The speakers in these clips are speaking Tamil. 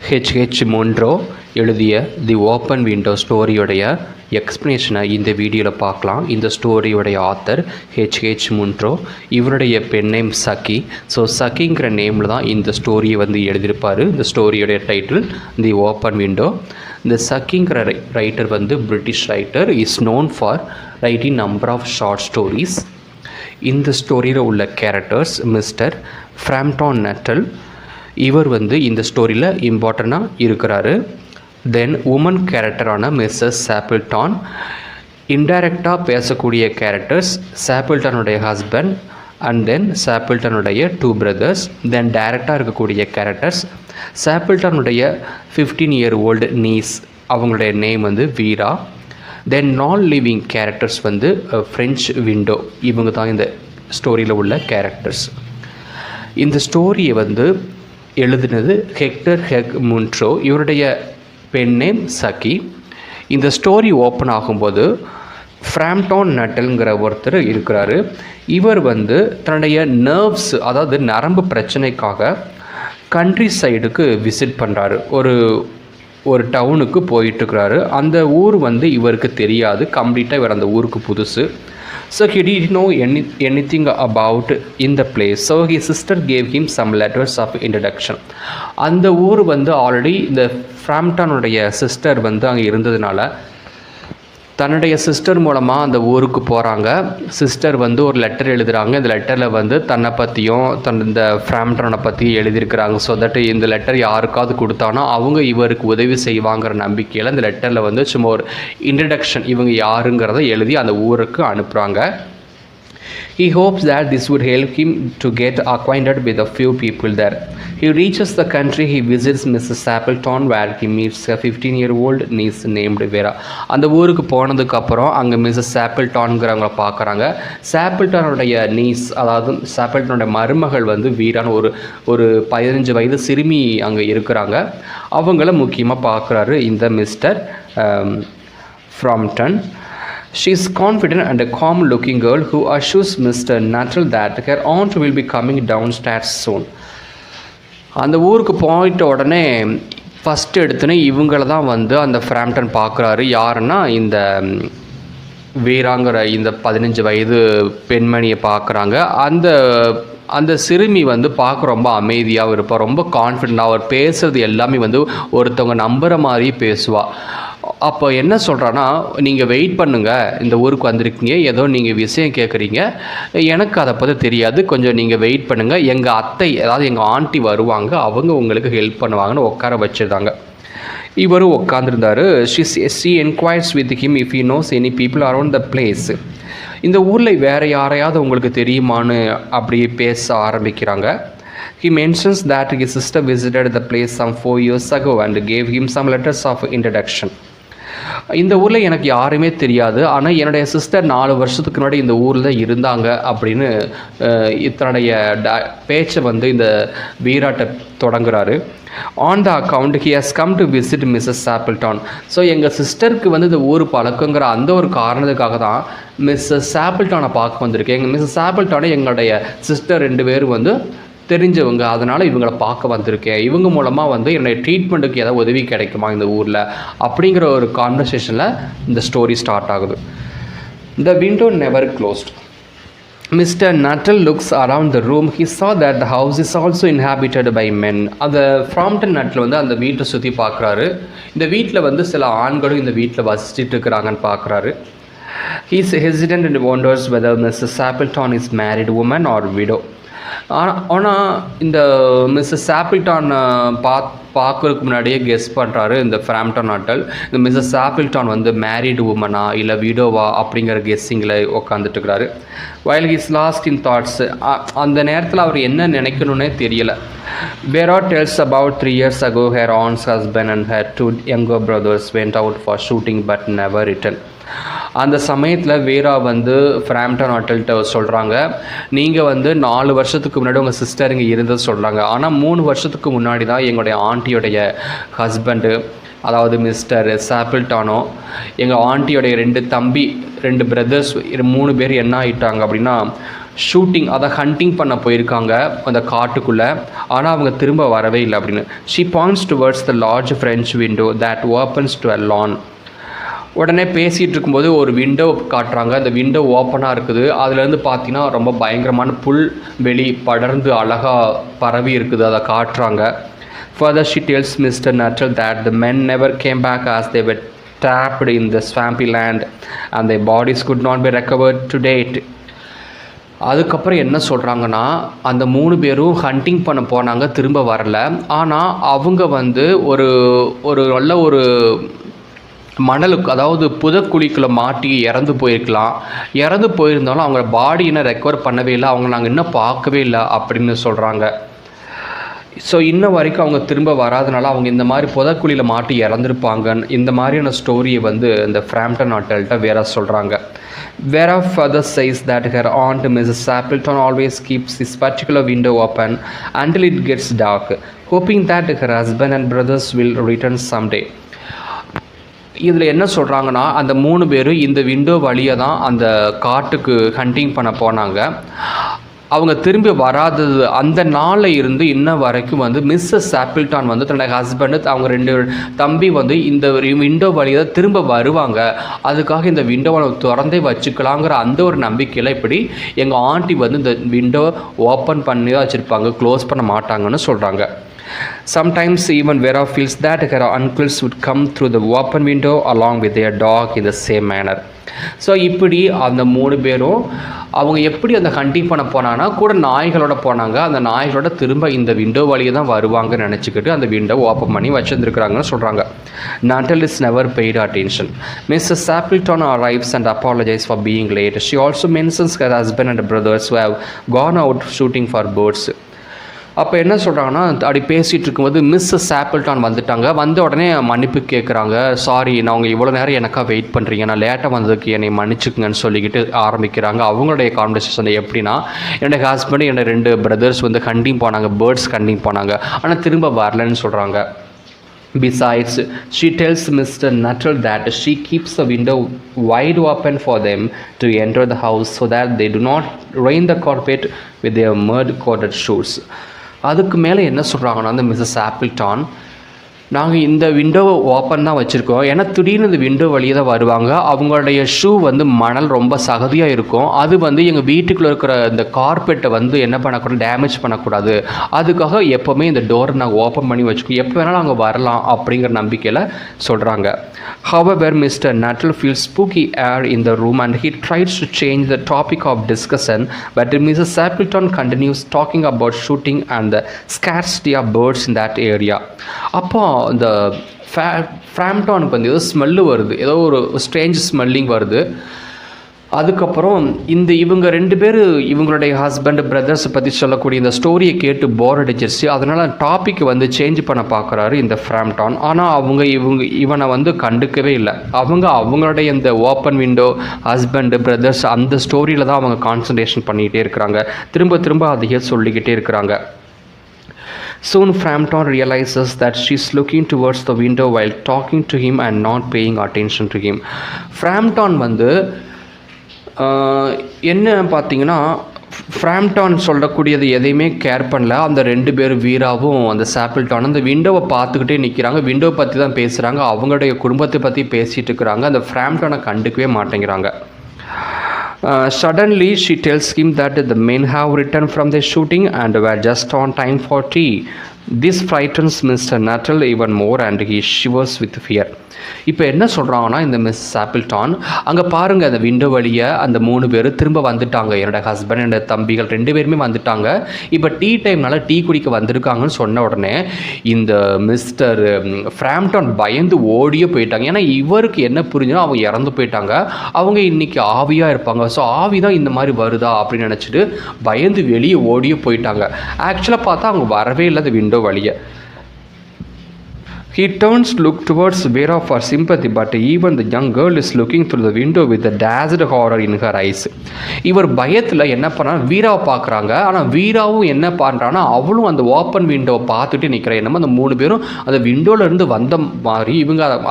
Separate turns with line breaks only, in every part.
ஹெச் munro எழுதிய தி ஓப்பன் விண்டோ ஸ்டோரியோடைய எக்ஸ்ப்ளனேஷனை இந்த வீடியோவில் பார்க்கலாம். இந்த ஸ்டோரியோடைய ஆத்தர் ஹெச் munro. இவருடைய பென் நேம் சக்கி. ஸோ சக்கிங்கிற நேமில் தான் இந்த ஸ்டோரியை எழுதியிருப்பார். இந்த ஸ்டோரியோடைய டைட்டில் தி ஓப்பன் விண்டோ. இந்த சக்கிங்கிற writer British writer, is known for writing number of short stories. இந்த ஸ்டோரியில் உள்ள கேரக்டர்ஸ் மிஸ்டர் ஃப்ராம்ப்டன் நட்டல், இவர் இந்த ஸ்டோரியில் இம்பார்ட்டண்ட்டாக இருக்கிறாரு. தென் உமன் கேரக்டரான மிஸ்ஸஸ் சாப்பிள்டான். இன்டைரக்டாக பேசக்கூடிய கேரக்டர்ஸ் சாப்பிள்டானுடைய ஹஸ்பண்ட் அண்ட் தென் சாப்பிள்டானுடைய 2 brothers. தென் டைரக்டாக இருக்கக்கூடிய கேரக்டர்ஸ் சாப்பிள்டானுடைய 15-year-old நீஸ், அவங்களுடைய name Vera. Then non living characters French window, இவங்க தான் இந்த ஸ்டோரியில் உள்ள கேரக்டர்ஸ். இந்த ஸ்டோரியை எழுதினது ஹெக்டர் munro. இவருடைய பென் நேம் சக்கி. இந்த ஸ்டோரி ஓப்பன் ஆகும்போது ஃப்ராம்ப்டன் நட்டல்ங்கிற ஒருத்தர் இருக்கிறாரு. இவர் தன்னுடைய நர்வ்ஸ், அதாவது நரம்பு பிரச்சனைக்காக கண்ட்ரி சைடுக்கு விசிட் பண்ணுறாரு. ஒரு டவுனுக்கு போயிட்டுருக்கிறாரு. அந்த ஊர் இவருக்கு தெரியாது, கம்ப்ளீட்டாக இவர் அந்த ஊருக்கு புதுசு. So he didn't know anything about in the place. So his sister gave him some letters of introduction. அந்த ஊர் ஆல்ரெடி இந்த ஃப்ராம்ப்டனுடைய சிஸ்டர் அங்கே இருந்ததுனால தன்னுடைய சிஸ்டர் மூலமாக அந்த ஊருக்கு போகிறாங்க. சிஸ்டர் ஒரு லெட்டர் எழுதுகிறாங்க. இந்த லெட்டரில் தன்னை பற்றியும் இந்த ஃப்ராம்ப்டனை பற்றி எழுதியிருக்கிறாங்க. ஸோ தட் இந்த லெட்டர் யாருக்காவது கொடுத்தானா அவங்க இவருக்கு உதவி செய்வாங்கிற நம்பிக்கையில் இந்த லெட்டரில் சும்மா ஒரு இன்ட்ரடக்ஷன், இவங்க யாருங்கிறத எழுதி அந்த ஊருக்கு அனுப்புகிறாங்க. He hopes that this would help him to get acquainted with a few people there. He reaches the country. He visits Mrs. Sappleton where he meets a 15-year-old niece named Vera. அந்த ஊருக்கு போனதுக்கு அப்புறம் அங்கே மிஸ்ஸஸ் சாப்பிள்டான்ங்கிறவங்கள பார்க்குறாங்க. சாப்பிள்டானுடைய நீஸ், அதாவது சாப்பிள்டானுடைய மருமகள் வீரான்னு ஒரு 15 வயது சிறுமி அங்கே இருக்கிறாங்க. அவங்கள முக்கியமாக பார்க்குறாரு இந்த mister ஃப்ராம்ப்டன். She is confident and a calm-looking girl who assures Mr. Nuttall that her aunt will be coming downstairs soon. அந்த ஊருக்கு போயிட்ட உடனே ஃபஸ்ட்டு எடுத்துனே இவங்கள தான் அந்த ஃப்ராம்ப்டன் பார்க்குறாரு. யாருன்னா இந்த வீராங்கிற இந்த 15 வயது பெண்மணியை பார்க்குறாங்க. அந்த சிறுமி பார்க்க ரொம்ப அமைதியாக இருப்பாள், ரொம்ப கான்ஃபிடென்ட்டாக. அவர் பேசுகிறது எல்லாமே ஒருத்தவங்க நம்புகிற மாதிரி பேசுவாள். அப்போ என்ன சொல்கிறான்னா, நீங்கள் வெயிட் பண்ணுங்கள், இந்த ஊருக்கு வந்திருக்கீங்க, ஏதோ நீங்கள் விஷயம் கேட்குறீங்க, எனக்கு அதை பற்றி தெரியாது, கொஞ்சம் நீங்கள் வெயிட் பண்ணுங்கள், எங்கள் அத்தை, அதாவது எங்கள் ஆண்டி வருவாங்க, அவங்க உங்களுக்கு ஹெல்ப் பண்ணுவாங்கன்னு உட்கார வச்சுருந்தாங்க. இவரும் உட்காந்துருந்தார். she enquires with him if he knows any people around the place. இந்த ஊரில் வேறு யாரையாவது உங்களுக்கு தெரியுமான்னு அப்படி பேச ஆரம்பிக்கிறாங்க. He mentions that his sister visited the place some 4 years ago and gave him some letters of introduction. இந்த ஊரில் எனக்கு யாருமே தெரியாது, ஆனால் என்னுடைய சிஸ்டர் 4 வருஷத்துக்கு முன்னாடி இந்த ஊரில் இருந்தாங்க அப்படின்னு இத்தனுடைய பேச்சை இந்த வீராட்டை தொடங்குறாரு. On the account he has come to visit Mrs Sappleton. So எங்கள் சிஸ்டருக்கு இந்த ஊர் பழக்கங்கிற அந்த ஒரு காரணத்துக்காக தான் மிஸ்ஸஸ் சாப்பிள்டானை பார்க்க வந்திருக்கேன். எங்கள் மிஸ்ஸஸ் சாப்பிள்டானை எங்களுடைய சிஸ்டர் 2 பேரும் தெரிஞ்சவங்க, அதனால் இவங்களை பார்க்க வந்திருக்கேன். இவங்க மூலமாக என்னுடைய ட்ரீட்மெண்ட்டுக்கு ஏதாவது உதவி கிடைக்குமா இந்த ஊரில் அப்படிங்கிற ஒரு கான்வர்சேஷனில் இந்த ஸ்டோரி ஸ்டார்ட் ஆகுது. The window never closed. Mr. Nuttall looks around the room. He saw that the house is also inhabited by men. அந்த ஃப்ராம்ப்டன் நட்டல் அந்த வீட்டை சுற்றி பார்க்குறாரு. இந்த வீட்டில் சில ஆண்களும் இந்த வீட்டில் வசிச்சுட்டு இருக்கிறாங்கன்னு பார்க்குறாரு. He is hesitant and wonders whether Mrs. Sappleton is married woman or widow. ஆனால் இந்த மிஸ்ஸஸ் சாப்பிள்டான் பார்க்கறதுக்கு முன்னாடியே கெஸ் பண்ணுறாரு இந்த ஃப்ராம்ப்டன் நட்டல். இந்த மிஸ்ஸஸ் சாப்பிள்டான் மேரிடு உமனா இல்லை விடோவா அப்படிங்கிற கெஸ்ஸிங்கில் உட்காந்துட்டுருக்கிறாரு. வைல் ஹீஸ் லாஸ்ட் இன் தாட்ஸ். அந்த நேரத்தில் அவர் என்ன நினைக்கணுன்னே தெரியலை. Vera tells about 3 years ago her aunt's husband and her 2 younger brothers went out for shooting but never returned. அந்த சமயத்தில் வீரா ஃப்ராம்ப்டன் நட்டல்கிட்ட சொல்கிறாங்க, நீங்கள் 4 வருஷத்துக்கு முன்னாடி உங்கள் சிஸ்டர் இங்கே இருந்தது சொல்கிறாங்க, ஆனால் 3 வருஷத்துக்கு முன்னாடி தான் எங்களுடைய ஆண்டியோடைய ஹஸ்பண்டு, அதாவது மிஸ்டர் சாப்பிள்டானோ, எங்கள் ஆண்டியோடைய 2 தம்பி 2 பிரதர்ஸ் 3 பேர் என்ன ஆகிட்டாங்க அப்படின்னா ஷூட்டிங் அதை ஹண்டிங் பண்ண போயிருக்காங்க அந்த காட்டுக்குள்ளே. ஆனால் அவங்க திரும்ப வரவே இல்லை அப்படின்னு. She points towards the large French window that opens to a lawn. உடனே பேசிகிட்டு இருக்கும்போது ஒரு விண்டோ காட்டுறாங்க. அந்த விண்டோ ஓப்பனாக இருக்குது. அதுலேருந்து பார்த்தீங்கன்னா ரொம்ப பயங்கரமான புல் வெளி படர்ந்து அழகாக பரவி இருக்குது, அதை காட்டுறாங்க. Further she tells Mr. Nuttall that the men never came back as they were trapped in the swampy land and their bodies could not be recovered to date. அதுக்கப்புறம் என்ன சொல்கிறாங்கன்னா, அந்த 3 பேரும் ஹண்டிங் பண்ண போனாங்க, திரும்ப வரல. ஆனால் அவங்க வந்து ஒரு ஒரு நல்ல ஒரு மணலுக்கு, அதாவது புதக்குழிக்குள்ளே மாட்டி இறந்து போயிருக்கலாம். இறந்து போயிருந்தாலும் அவங்க பாடி இன்னும் ரெக்கவர் பண்ணவே இல்லை, அவங்க நாங்கள் இன்னும் பார்க்கவே இல்லை அப்படின்னு சொல்கிறாங்க. ஸோ இன்ன வரைக்கும் அவங்க திரும்ப வராதனால அவங்க இந்த மாதிரி புதக்குழியில் மாட்டி இறந்துருப்பாங்க. இந்த மாதிரியான ஸ்டோரியை வந்து இந்த ஃப்ராம்ப்டன் ஹாட்டல்கிட்ட வேற சொல்கிறாங்க. Vera further says that her aunt Mrs. Appleton always keeps this particular window open until it gets dark, hoping that her husband and brothers will return someday. இதில் என்ன சொல்கிறாங்கன்னா, அந்த 3 பேரும் இந்த விண்டோ வழியாக தான் அந்த காட்டுக்கு ஹண்டிங் பண்ண போனாங்க. அவங்க திரும்பி வராதது அந்த நாளில் இருந்து இன்ன வரைக்கும் வந்து மிஸ்ஸஸ் ஆப்பிள்டான் வந்து தன்னோட ஹஸ்பண்டு அவங்க 2 தம்பி வந்து இந்த விண்டோ வழியாக தான் திரும்ப வருவாங்க, அதுக்காக இந்த விண்டோவை திறந்தே வச்சுக்கலாங்கிற அந்த ஒரு நம்பிக்கையில் இப்படி எங்கள் ஆண்டி வந்து இந்த விண்டோ ஓப்பன் பண்ணி தான் வச்சுருப்பாங்க, க்ளோஸ் பண்ண மாட்டாங்கன்னு சொல்கிறாங்க. Sometimes even Vera feels that her uncles would come through the open window along with their dog in the same manner. So இப்படி அந்த 3 பேரும் அவங்க எப்படி அந்த ஹண்டிங் பண்ண போனாங்கன்னா, கூட நாய்களோட போனாங்க. அந்த நாய்களோட திரும்ப இந்த விண்டோ வழியே தான் வருவாங்கன்னு நினச்சிக்கிட்டு அந்த விண்டோ ஓப்பன் பண்ணி வச்சுருந்துருக்குறாங்கன்னு சொல்கிறாங்க. Nuttall is never paid attention. Mrs. Appleton arrives and apologizes for being late. She also mentions her husband and brothers who have gone out shooting for birds. அப்போ என்ன சொல்கிறாங்கன்னா, அப்படி பேசிகிட்டு இருக்கும்போது மிஸ்ஸஸ் ஆப்பிள்டான் வந்துட்டாங்க. வந்த உடனே மன்னிப்பு கேட்குறாங்க. சாரி, நான் அவங்க இவ்வளோ நேரம் எனக்காக வெயிட் பண்ணுறீங்க, நான் லேட்டாக வந்ததுக்கு என்னை மன்னிச்சுக்குங்கன்னு சொல்லிக்கிட்டு ஆரம்பிக்கிறாங்க. அவங்களுடைய கான்வர்சேஷன் எப்படின்னா, என்னோடய ஹஸ்பண்ட் என்னோட 2 பிரதர்ஸ் வந்து ஹண்டிங் போனாங்க, பேர்ட்ஸ் ஹண்டிங் போனாங்க, ஆனால் திரும்ப வரலன்னு சொல்கிறாங்க. Besides, she tells Mr. Nuttall that she keeps the window wide open for them to enter the house so that they do not ruin the carpet with their mud-coated shoes. அதுக்கு மேலே என்ன சொல்கிறாங்கன்னா, அந்த மிஸ்ஸஸ் ஆப்பிள்டான், நாங்கள் இந்த விண்டோவை ஓப்பன் தான் வச்சுருக்கோம், ஏன்னா திடீர்னு இந்த விண்டோ வழியே தான் வருவாங்க, அவங்களுடைய ஷூ வந்து மணல் ரொம்ப சகதியாக இருக்கும், அது வந்து எங்கள் வீட்டுக்குள்ளே இருக்கிற இந்த கார்பெட்டை வந்து என்ன பண்ணக்கூடாது, டேமேஜ் பண்ணக்கூடாது, அதுக்காக எப்போவுமே இந்த டோரை நாங்கள் ஓப்பன் பண்ணி வச்சுக்கோம், எப்போ வேணாலும் அங்கே வரலாம் அப்படிங்கிற நம்பிக்கையில் சொல்கிறாங்க. However, Mr. Nuttall feels spooky air in the room and he tries to change the topic of discussion, but Mrs. Appleton continues talking about shooting and the scarcity of birds in that area. அப்போ இந்த ஃப்ராம்ப்டானுக்கு வந்து ஏதோ ஸ்மெல்லு வருது, ஏதோ ஒரு ஸ்ட்ரேஞ்ச் ஸ்மெல்லிங் வருது. அதுக்கப்புறம் இவங்க 2 பேர் இவங்களுடைய ஹஸ்பண்ட் பிரதர்ஸை பற்றி சொல்லக்கூடிய இந்த ஸ்டோரியை கேட்டு போர் அடிச்சிருச்சு. அதனால் டாபிக் வந்து சேஞ்ச் பண்ண பார்க்குறாரு இந்த ஃப்ராம்ப்டான். ஆனால் இவனை வந்து கண்டுக்கவே இல்லை. அவங்களுடைய இந்த ஓப்பன் விண்டோ, ஹஸ்பண்டு, பிரதர்ஸ் அந்த ஸ்டோரியில் தான் அவங்க கான்சன்ட்ரேஷன் பண்ணிக்கிட்டே இருக்கிறாங்க, திரும்ப அதையே சொல்லிக்கிட்டே இருக்கிறாங்க. Soon Frampton realizes that she's looking towards the window while talking to him and not paying attention to him. Frampton வந்து என்ன பார்த்தீங்கன்னா, ஃப்ராம்ப்டான் சொல்லக்கூடியது எதையுமே கேர் பண்ணல. அந்த 2 பேர் வீராவும் அந்த சாப்பிள்டானும் அந்த விண்டோவை பார்த்துக்கிட்டே நிற்கிறாங்க, விண்டோ பற்றி தான் பேசுகிறாங்க, அவங்களுடைய குடும்பத்தை பற்றி பேசிகிட்டு இருக்கிறாங்க. அந்த ஃப்ராம்ப்டானை கண்டுக்கவே மாட்டேங்கிறாங்க. Suddenly she tells him that the men have returned from their shooting and were just on time for tea. This frightens Mr. Nuttall even more and he shivers with fear. இப்போ என்ன சொல்கிறாங்கன்னா, இந்த மிஸ் ஆப்பிள்டான், அங்கே பாருங்கள், அந்த விண்டோ வழியை அந்த 3 பேர் திரும்ப வந்துட்டாங்க, என்னோட ஹஸ்பண்ட் என்னோட தம்பிகள் 2 பேருமே வந்துட்டாங்க, இப்போ டீ டைம்னால டீ குடிக்க வந்திருக்காங்கன்னு சொன்ன உடனே இந்த மிஸ்டர் ஃப்ராம்ப்டான் பயந்து ஓடியே போயிட்டாங்க. ஏன்னா இவருக்கு என்ன புரிஞ்சுன்னா, அவங்க இறந்து போயிட்டாங்க, அவங்க இன்றைக்கி ஆவியாக இருப்பாங்க, ஸோ ஆவி தான் இந்த மாதிரி வருதா அப்படின்னு நினச்சிட்டு பயந்து வெளியே ஓடியே போயிட்டாங்க. ஆக்சுவலாக பார்த்தா அவங்க வரவே இல்லை அந்த விண்டோ வழியை. He turns to look towards Vera for sympathy, but even the young girl is looking through the window with a dazed horror in her eyes. இவர் பயத்தில் என்ன பண்ணால் வீராவை பார்க்குறாங்க. ஆனால் வீராவும் என்ன பண்ணுறான்னா, அவளும் அந்த ஓப்பன் விண்டோவை பார்த்துட்டு நிற்கிறேன். என்னமோ அந்த 3 பேரும் அந்த விண்டோலேருந்து வந்த மாதிரி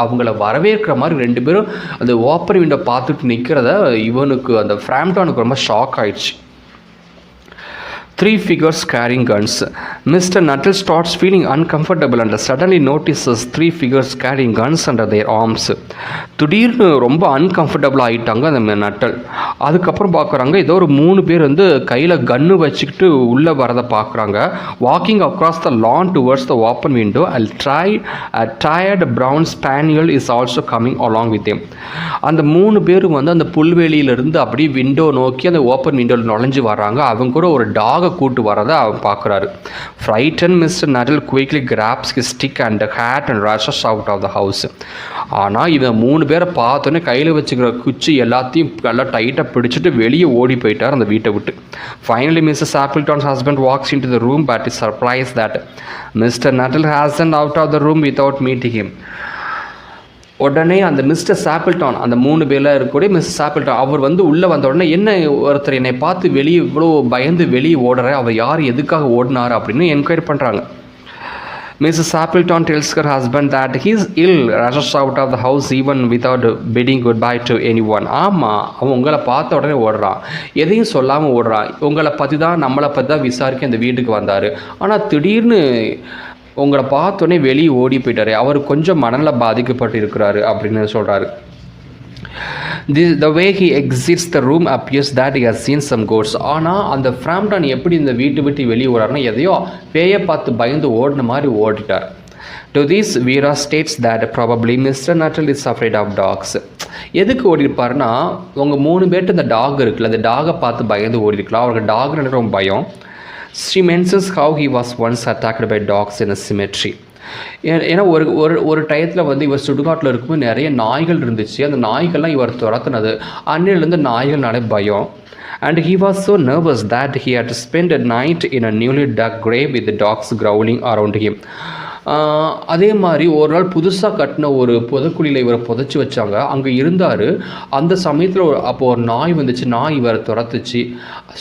அவங்கள வரவேற்கிற மாதிரி 2 பேரும் அந்த ஓப்பன் விண்டோ பார்த்துட்டு நிற்கிறத இவனுக்கு அந்த ஃப்ராம்ப்டானுக்கு ரொம்ப ஷாக் ஆயிடுச்சு. Three figures carrying guns. Mr. Nuttall starts feeling uncomfortable and suddenly notices three figures carrying guns under their arms. திடீர்னு ரொம்ப அன்கம்ஃபர்டபுள் ஆகிட்டாங்க அந்த நட்டல். அதுக்கப்புறம் பார்க்குறாங்க ஏதோ ஒரு 3 பேர் வந்து கையில் கன்று வச்சுக்கிட்டு உள்ளே வரதை பார்க்குறாங்க. Walking across the lawn towards the open window a tired brown spaniel is also coming along with them. அந்த 3 பேரும் வந்து அந்த புல்வெளியிலிருந்து அப்படியே விண்டோ நோக்கி அந்த ஓப்பன் விண்டோவில் நுழைஞ்சு வர்றாங்க. அவங்க கூட ஒரு டாகை கூட்டு வரதை அவன் பார்க்குறாரு. Frightened, Mr. Nuttall quickly grabs his stick and hat and rushes out of the house. ஆனால் இவன் 3 பேரை பார்த்தோன்னே கையில் வச்சுக்கிற குச்சி எல்லாத்தையும் நல்லா டைட்டாக பிடிச்சிட்டு வெளியே ஓடி போயிட்டார் அந்த வீட்டை விட்டு. Finally, Mrs. Appleton's husband walks into the room but is surprised that Mr. Nuttall hasn't out of the room without meeting him. உடனே அந்த மிஸ்டர் சாப்பிள்டான், அந்த 3 பேரில் இருக்கக்கூடிய மிஸ்டர் சாப்பிள்டான், அவர் வந்து உள்ளே வந்த உடனே என்ன ஒருத்தர் என்னை பார்த்து வெளியே இவ்வளோ பயந்து வெளியே ஓடுற, அவர் யார் எதுக்காக ஓடினார் அப்படின்னு என்கொயரி பண்ணுறாங்க. Mrs. Appleton tells her husband that he is ill, rushes out of the house even without bidding goodbye to anyone. ஆமாம், அவன் உங்களை பார்த்த உடனே ஓடுறான், எதையும் சொல்லாமல் ஓடுறான். உங்களை பற்றி தான் நம்மளை பற்றி தான் விசாரிக்க இந்த வீட்டுக்கு வந்தார், ஆனால் திடீர்னு உங்களை பார்த்தோன்னே வெளியே ஓடி போயிட்டார், அவர் கொஞ்சம் மனநல பாதிக்கப்பட்டு இருக்கிறாரு அப்படின்னு சொல்கிறாரு. The way he exits the room appears that he has seen some ghosts. ஆனால் அந்த ஃப்ராம்டன் எப்படி இந்த வீட்டு விட்டு வெளியே ஓடுறாருன்னா எதையோ பேயை பார்த்து பயந்து ஓடின மாதிரி ஓடிட்டார். To this, Veera states that probably Mr. Nuttall is afraid of dogs. எதுக்கு ஓடி இருப்பாருன்னா, உங்கள் 3 பேர்ட்டு இந்த டாக் இருக்குல்ல, அந்த டாகை பார்த்து பயந்து ஓடி இருக்கலாம், அவருக்கு டாக் எனக்கு ரொம்ப பயம். She mentions how he was once attacked by dogs in a cemetery. ஏன்னா ஒரு டயத்தில் வந்து இவர் சுடுகாட்டில் இருக்கும்போது நிறைய நாய்கள் இருந்துச்சு, அந்த நாய்கள்லாம் இவர் துரத்துனது, அன்னிலேருந்து நாய்கள்னாலே பயம். And he was so nervous that he had to spend a night in a newly dug grave with the dogs growling around him. அதே மாதிரி ஒரு நாள் புதுசாக கட்டின ஒரு புதைக்குழியில் இவரை புதைச்சி வச்சாங்க, அங்கே இருந்தார். அந்த சமயத்தில் அப்போது ஒரு நாய் வந்துச்சு, நாய் இவரை துரத்துச்சு.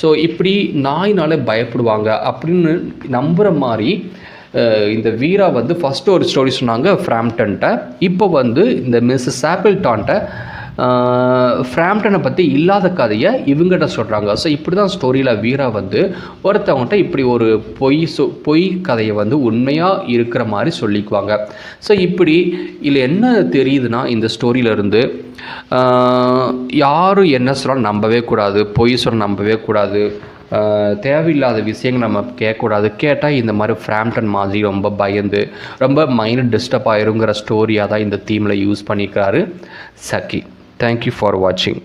ஸோ இப்படி நாய்னாலே பயப்படுவாங்க அப்படின்னு நம்புகிற மாதிரி இந்த வீரா வந்து ஃபஸ்ட்டு ஒரு ஸ்டோரி சொன்னாங்க ஃப்ராம்டன்ட்ட. இப்போ வந்து இந்த மிஸ்ஸஸ் ஆப்பிள்டான்ட்ட ஃப்ராம்டனை பற்றி இல்லாத கதையை இவங்ககிட்ட சொல்கிறாங்க. ஸோ இப்படி தான் ஸ்டோரியில் வீரா வந்து ஒருத்தவங்கள்ட்ட இப்படி ஒரு பொய் கதையை வந்து உண்மையாக இருக்கிற மாதிரி சொல்லிக்குவாங்க. ஸோ இப்படி இதில் என்ன தெரியுதுன்னா, இந்த ஸ்டோரியிலேருந்து யாரும் என்ன சொன்னாலும் நம்பவே கூடாது, பொய் சொல்ல நம்பவே கூடாது, தேவையில்லாத விஷயங்கள் நம்ம கேட்கக்கூடாது. கேட்டால் இந்த மாதிரி ஃப்ராம்டன் மாதிரி ரொம்ப பயந்து ரொம்ப மைண்ட் டிஸ்டர்ப் ஆயிருங்கிற ஸ்டோரியாக தான் இந்த தீமில் யூஸ் பண்ணிக்கிறாரு Sakki. Thank you for watching.